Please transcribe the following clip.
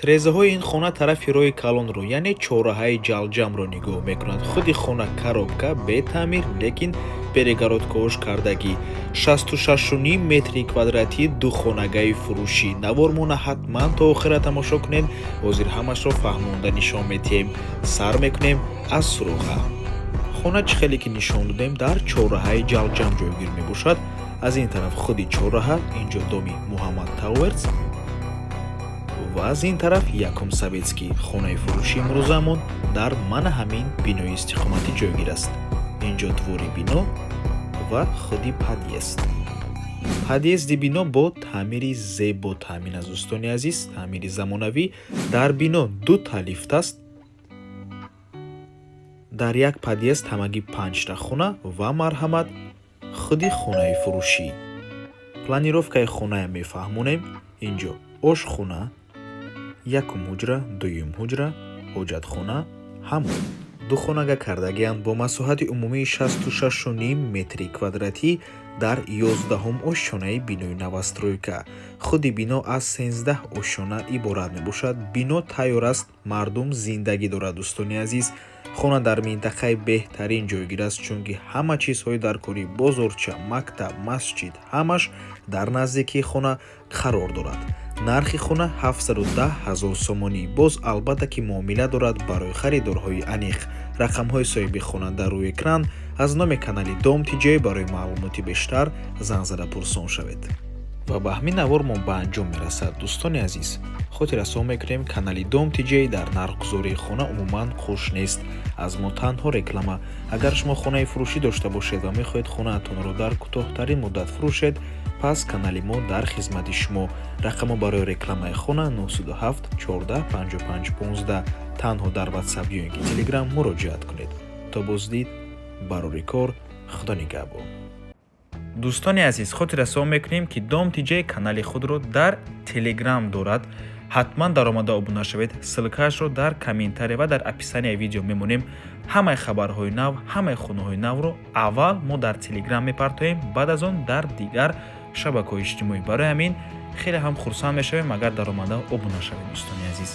тирезаҳои ин хона тарафи роҳи калонро яъне чораҳаи ҷалҷамро нигоҳ мекунанд. худи хона коробка бетаъмир, лекин перегородкаҳош кардагӣ. 66.5 метри квадратӣ духонагаи фурӯшӣ. Навормона ҳатман то охира тамошо кунед. ҳозир ҳамашро фаҳмонда нишон медиҳем. Сар мекунем аз суроға. хона чӣ хеле ки нишон додем дар чораҳаи ҷалҷам ҷойгир мебошад. аз ин тараф худи чораҳа, инҷо доми Муҳаммад Тауэрс ва аз ин тараф Якум Советский. хонаи фурӯшии имрӯзаамон дар мана ҳамин бинои истиқоматӣ ҷойгир аст. инҷо двори бино ва худи подъезд. подъезди бино бо таъмири зебо таъмин аст. дӯстони азиз, таъмири замонавӣ. дар бино дута лифт аст. дар як подъезд ҳамагӣ 5 хона ва марҳамат худи хонаи фурӯшӣ. планировкаи хонаам мефаҳмонем. инҷо ошхона, якум ҳуҷра, дуюм ҳуҷра, ҳоҷатхона, ҳаммом. духонага кардагианд бо масоҳати умумии 66.5 метри квадратӣ дар 11-ум ошшонаи бинои новостройка. худи бино аз 13 ошшона иборат мебошад. бино тайёр аст, мардум зиндагӣ дорад. дӯстони азиз, хона дар минтақаи беҳтарин ҷойгир аст, чунки ҳама чизҳои дар кори бозорча, мактаб, масҷид ҳамаш дар наздикии хона қарор дорад. нархи хона 710 000 сомонӣ. боз албатта ки муомила дорад барои харидорҳои аниқ. рақамҳои соҳиби хона дар рӯи экран. аз номи канали Дом Тиҷей барои маълумоти бештар занг зада пурсон шавед. ва ба ҳамин навор мо ба анҷом мерасад. дӯстони азиз, хотиррасон мекунем канали Дом Тиҷей дар нархгузории хона умуман хуш нест. аз мо танҳо реклама. агар шумо хонаи фурӯшӣ дошта бошед ва мехоҳед хонаатонро дар кӯтоҳтарин муддат фурӯшед, пас канали мо дар хизмати шумо. рақамо барои рекламаи хона 927 14 55 15. танҳо дар WhatsApp ё ин ки Telegram муроҷиат кунед. то боздид, барори кор, худо нигаҳбон. дӯстони азиз, хотиррасон мекунем ки Дом Тиҷей канали худро дар Telegram дорад. ҳатман даромада обуна шавед. ссилкаашро дар комментария ва дар описанияи видео мемонем. ҳамаи хабарҳои нав, ҳамаи хонаҳои навро аввал мо дар Telegram мепартоем, баъд аз он дар дигар шабакаҳои иҷтимоӣ. барои ҳамин хеле ҳам хурсанд мешавем агар даромада обуна шавед. дӯстони азиз.